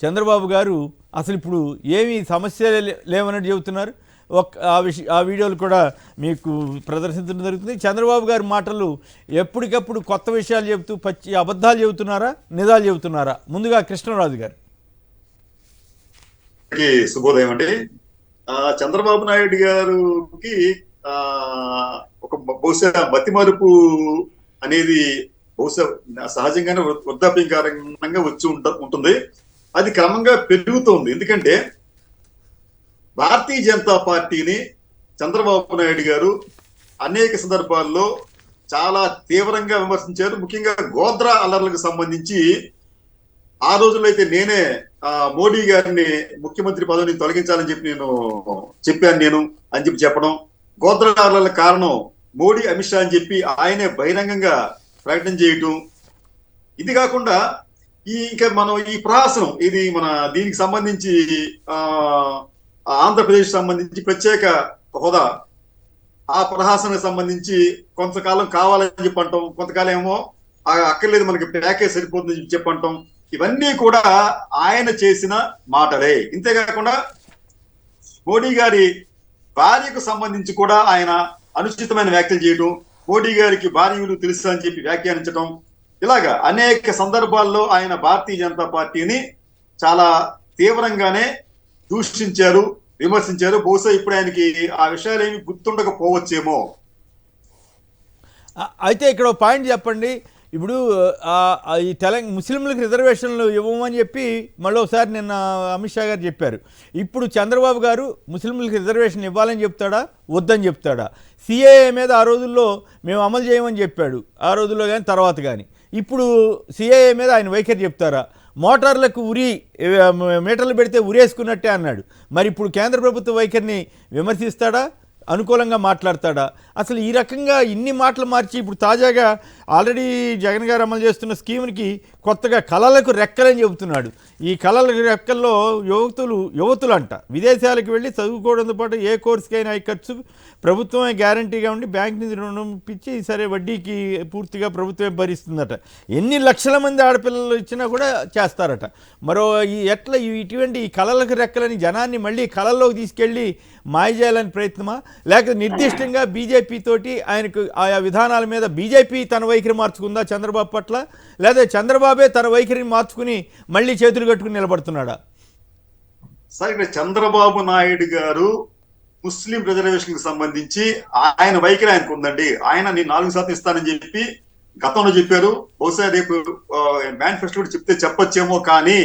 చంద్రబాబు గారు అసలు ఇప్పుడు ఏమీ సమస్యలే లేవన్నట్టు చెబుతున్నారు. ఆ వీడియోలు కూడా మీకు ప్రదర్శించడం జరుగుతుంది. చంద్రబాబు గారి మాటలు ఎప్పటికప్పుడు కొత్త విషయాలు చెబుతూ పచ్చి అబద్ధాలు చెబుతున్నారా, నిజాలు చెబుతున్నారా? ముందుగా కృష్ణరాజు గారు. శుభోదయం అండి. చంద్రబాబు నాయుడు గారికి ఒక బహుశా మతిమరుపు అనేది బహుశా సహజంగానే వృద్ధాప్యం కారణంగా వచ్చి ఉంటుంది. అది క్రమంగా పెరుగుతోంది. ఎందుకంటే భారతీయ జనతా పార్టీని చంద్రబాబు నాయుడు గారు అనేక సందర్భాల్లో చాలా తీవ్రంగా విమర్శించారు. ముఖ్యంగా గోద్రా అల్లర్లకు సంబంధించి ఆ రోజుల్లో అయితే నేనే మోడీ గారిని ముఖ్యమంత్రి పదవిని తొలగించాలని చెప్పి చెప్పాను అని చెప్పడం, గోద్రా అల్లర్ల కారణం మోడీ, అమిత్ షా అని చెప్పి ఆయనే బహిరంగంగా ప్రకటన చేయటం. ఇది కాకుండా ఇంకా మనం ఈ ప్రహాసనం, ఇది మన దీనికి సంబంధించి ఆంధ్రప్రదేశ్ సంబంధించి ప్రత్యేక హోదా, ఆ ప్రహాసనకు సంబంధించి కొంతకాలం కావాలని చెప్పంటాం, కొంతకాలం ఏమో అక్కర్లేదు మనకి ప్యాకేజ్ సరిపోతుందని చెప్పంటాం. ఇవన్నీ కూడా ఆయన చేసిన మాటలే. ఇంతేకాకుండా మోడీ గారి భార్యకు సంబంధించి కూడా ఆయన అనుచితమైన వ్యాఖ్యలు చేయడం, మోడీ గారికి భార్యలు తెలుసు అని చెప్పి వ్యాఖ్యానించడం, ఇలాగా అనేక సందర్భాల్లో ఆయన భారతీయ జనతా పార్టీని చాలా తీవ్రంగానే దూషించారు, విమర్శించారు. బహుశా ఇప్పుడు ఆయనకి ఆ విషయాలు ఏమి గుర్తుండకపోవచ్చేమో. అయితే ఇక్కడ పాయింట్ చెప్పండి. ఇప్పుడు ఈ ముస్లింలకు రిజర్వేషన్లు ఇవ్వమని చెప్పి మళ్ళీ ఒకసారి నిన్న అమిత్ షా గారు చెప్పారు. ఇప్పుడు చంద్రబాబు గారు ముస్లింలకు రిజర్వేషన్ ఇవ్వాలని చెప్తాడా, వద్దని చెప్తాడా? సిఏఏ మీద ఆ రోజుల్లో మేము అమలు చేయమని చెప్పాడు, ఆ రోజుల్లో కానీ తర్వాత కానీ. ఇప్పుడు సిఏఏ మీద ఆయన వైఖరి చెప్తారా? మోటార్లకు మీటర్లు పెడితే ఉరేసుకున్నట్టే అన్నాడు. మరి ఇప్పుడు కేంద్ర ప్రభుత్వ వైఖరిని విమర్శిస్తాడా, అనుకూలంగా మాట్లాడతాడా? అసలు ఈ రకంగా ఇన్ని మాటలు మార్చి ఇప్పుడు తాజాగా ఆల్రెడీ జగన్ గారు అమలు చేస్తున్న స్కీమ్కి కొత్తగా కళలకు రెక్కలని చెబుతున్నాడు. ఈ కళలకు రెక్కల్లో యువతులు అంట విదేశాలకు వెళ్ళి చదువుకోవడంతో పాటు ఏ కోర్సుకైనా ఖర్చు ప్రభుత్వమే గ్యారంటీగా ఉండి బ్యాంక్ నుంచి రుణం ఇప్పించి సరే వడ్డీకి పూర్తిగా ప్రభుత్వమే భరిస్తుందట. ఎన్ని లక్షల మంది ఆడపిల్లలు ఇచ్చినా కూడా చేస్తారట. మరో ఎట్లా ఇటువంటి ఈ కళలకు రెక్కలని జనాన్ని మళ్ళీ కళల్లోకి తీసుకెళ్ళి మాయ చేయాలని ప్రయత్నమా, లేకపోతే నిర్దిష్టంగా బీజేపీ తోటి ఆయనకు ఆయా విధానాల మీద బీజేపీ తన వైఖరి మార్చుకుందా చంద్రబాబు పట్ల, లేదా చంద్రబాబే తన వైఖరిని మార్చుకుని మళ్ళీ చేతులు కట్టుకుని నిలబడుతున్నాడా? సార్, ఇక్కడ చంద్రబాబు నాయుడు గారు ముస్లిం రిజర్వేషన్ కి సంబంధించి ఆయన వైఖరి ఆయనకు ఉందండి. ఆయన నేను 4% ఇస్తానని చెప్పి గతంలో చెప్పారు. బహుశా రేపు మేనిఫెస్టో చెప్తే చెప్పొచ్చేమో. కానీ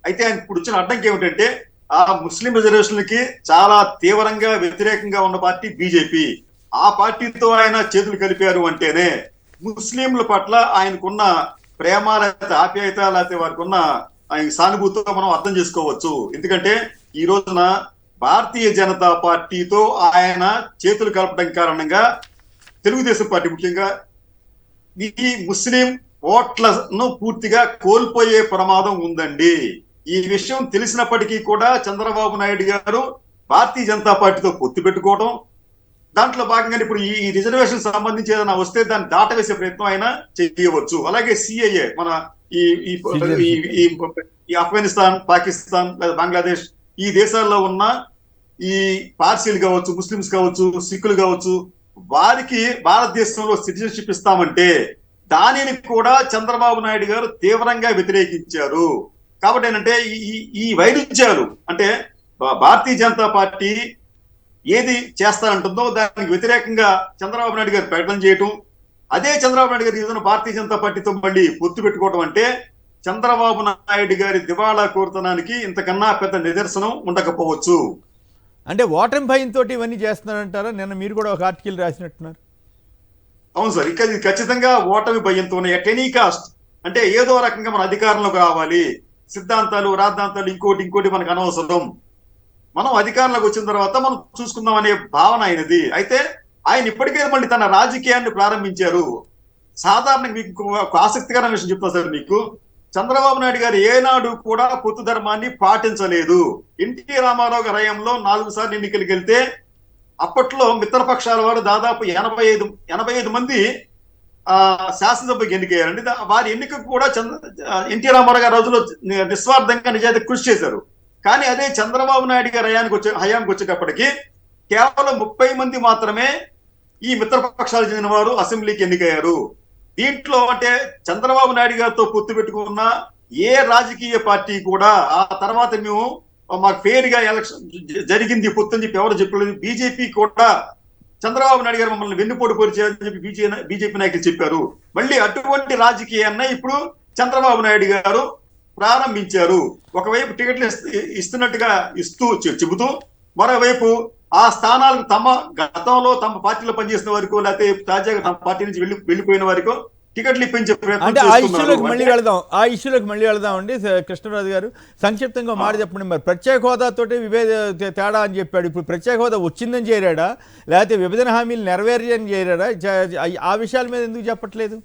అయితే ఆయన ఇప్పుడు వచ్చిన అడ్డంకి ఏమిటంటే ఆ ముస్లిం రిజర్వేషన్లకి చాలా తీవ్రంగా వ్యతిరేకంగా ఉన్న పార్టీ బీజేపీ. ఆ పార్టీతో ఆయన చేతులు కలిపారు అంటేనే ముస్లింల పట్ల ఆయనకున్న ప్రేమ, లేకపోతే ఆప్యాయత, లేకపోతే వారికి ఉన్న ఆయన సానుభూతితో మనం అర్థం చేసుకోవచ్చు. ఎందుకంటే ఈ రోజున భారతీయ జనతా పార్టీతో ఆయన చేతులు కలపడం కారణంగా తెలుగుదేశం పార్టీ ముఖ్యంగా ఈ ముస్లిం ఓట్లను పూర్తిగా కోల్పోయే ప్రమాదం ఉందండి. ఈ విషయం తెలిసినప్పటికీ కూడా చంద్రబాబు నాయుడు గారు భారతీయ జనతా పార్టీతో పొత్తు పెట్టుకోవడం, దాంట్లో భాగంగా ఇప్పుడు ఈ రిజర్వేషన్ సంబంధించి ఏదైనా వస్తే దాన్ని దాటవేసే ప్రయత్నం ఆయన చేయవచ్చు. అలాగే సిఏఏ మన ఈ ఆఫ్ఘనిస్తాన్, పాకిస్తాన్ లేదా బంగ్లాదేశ్ ఈ దేశాల్లో ఉన్న ఈ పార్సీలు కావచ్చు, ముస్లిమ్స్ కావచ్చు, సిక్కులు కావచ్చు, వారికి భారతదేశంలో సిటిజన్షిప్ ఇస్తామంటే దానిని కూడా చంద్రబాబు నాయుడు గారు తీవ్రంగా వ్యతిరేకించారు. కాబట్టి ఏంటంటే ఈ వైరుధ్యాలు అంటే భారతీయ జనతా పార్టీ ఏది చేస్తారంటుందో దానికి వ్యతిరేకంగా చంద్రబాబు నాయుడు గారు ప్రకటన చేయటం, అదే చంద్రబాబు నాయుడు గారు ఏదైనా భారతీయ జనతా పార్టీతో మళ్ళీ పొత్తు పెట్టుకోవడం అంటే చంద్రబాబు నాయుడు గారి దివాళా కోరుతనానికి ఇంతకన్నా పెద్ద నిదర్శనం ఉండకపోవచ్చు. అంటే ఓటమి భయంతో ఇవన్నీ చేస్తున్నారంటారా? నిన్న మీరు కూడా ఒక ఆర్టికల్ రాసినట్టున్నారు. అవును సార్, ఇక ఇది ఖచ్చితంగా ఓటమి భయంతోనే. ఎట్ ఎనీ కాస్ట్ అంటే ఏదో రకంగా మన అధికారంలోకి రావాలి, సిద్ధాంతాలు రాద్ధాంతాలు ఇంకోటి మనకు అనవసరం, మనం అధికారంలోకి వచ్చిన తర్వాత మనం చూసుకుందాం అనే భావన ఆయనది. అయితే ఆయన ఇప్పటికే మళ్ళీ తన రాజకీయాన్ని ప్రారంభించారు. సాధారణంగా మీకు ఒక ఆసక్తికరమైన విషయం చెప్తాను సార్ మీకు. చంద్రబాబు నాయుడు గారు ఏనాడు కూడా పొత్తు ధర్మాన్ని పాటించలేదు. ఎన్టీ రామారావు గారి హయాంలో 4 సార్లు ఎన్నికలకు వెళ్తే అప్పట్లో మిత్రపక్షాల వారు దాదాపు 85 మంది శాసనసభకు ఎన్నికయ్యారండి. వారి ఎన్నికకు కూడా ఎన్టీ రామారావు గారి రోజుల్లో నిస్వార్థంగా నిజాయితీ కృషి చేశారు. కానీ అదే చంద్రబాబు నాయుడు గారి హయాంకి వచ్చేటప్పటికి కేవలం 30 మంది మాత్రమే ఈ మిత్రపక్షాలకు చెందిన వారు అసెంబ్లీకి ఎన్నికయ్యారు. దీంట్లో అంటే చంద్రబాబు నాయుడు గారితో పొత్తు పెట్టుకున్న ఏ రాజకీయ పార్టీ కూడా ఆ తర్వాత మేము మాకు ఫెయిర్ గా ఎలక్షన్ జరిగింది పొత్తు అని చెప్పి ఎవరు చెప్పలేదు. బీజేపీ కూడా చంద్రబాబు నాయుడు గారు మమ్మల్ని వెన్నుపోటు పరిచేయాలని చెప్పి బీజేపీ నాయకులు చెప్పారు. మళ్ళీ అటువంటి రాజకీయాన్ని ఇప్పుడు చంద్రబాబు నాయుడు గారు ప్రారంభించారు. ఒకవైపు టికెట్లు ఇస్తున్నట్టుగా చెబుతూ మరోవైపు ఆ స్థానాలకు గతంలో తమ పార్టీలో పనిచేసిన వారికో లేకపోతే తాజాగా తమ పార్టీ నుంచి వెళ్ళిపోయిన వారికో టికెట్లు ఇప్పించే ప్రయత్నం అంటే ఆ ఇష్యూలోకి మళ్ళీ చేస్తున్నారు. వెళదాం అండి. కృష్ణరాజు గారు సంక్షిప్తంగా మాట చెప్పండి. మరి ప్రత్యేక హోదాతోటి తేడా అని చెప్పాడు. ఇప్పుడు ప్రత్యేక హోదా వచ్చిందని చేరాడా, లేకపోతే విభజన హామీలు నెరవేర్యని చేరాడా? ఆ విషయాల మీద ఎందుకు చెప్పట్లేదు?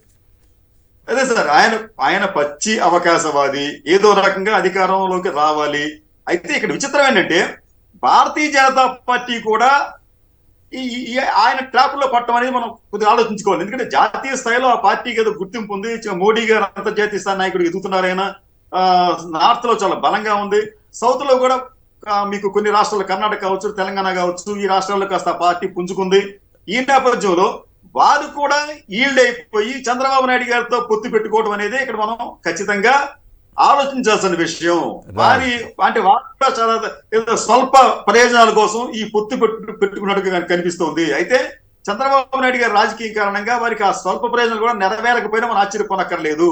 అదే సార్, ఆయన పచ్చి అవకాశవాది, ఏదో రకంగా అధికారంలోకి రావాలి. అయితే ఇక్కడ విచిత్రం ఏంటంటే భారతీయ జనతా పార్టీ కూడా ఆయన ట్రాప్ లో పట్టడం అనేది మనం కొద్దిగా ఆలోచించుకోవాలి. ఎందుకంటే జాతీయ స్థాయిలో ఆ పార్టీకి ఏదో గుర్తింపు ఉంది. మోడీ గారు అంతర్జాతీయ స్థాయి నాయకుడు ఎదుగుతున్నారు. ఆయన నార్త్ లో చాలా బలంగా ఉంది. సౌత్ లో కూడా మీకు కొన్ని రాష్ట్రాలు, కర్ణాటక కావచ్చు, తెలంగాణ కావచ్చు, ఈ రాష్ట్రాల్లో కాస్త పార్టీ పుంజుకుంది. ఈ నేపథ్యంలో వారు కూడా ఈల్డ్ అయిపోయి చంద్రబాబు నాయుడు గారితో పొత్తు పెట్టుకోవడం అనేది ఇక్కడ మనం ఖచ్చితంగా ఆలోచించాల్సిన విషయం. వారు కూడా చాలా స్వల్ప ప్రయోజనాల కోసం ఈ పొత్తు పెట్టుకున్నట్టుగా కనిపిస్తోంది. అయితే చంద్రబాబు నాయుడు గారి రాజకీయ కారణంగా వారికి ఆ స్వల్ప ప్రయోజనాలు కూడా నెరవేరకపోయినా మనం ఆశ్చర్యపోనక్కర్లేదు.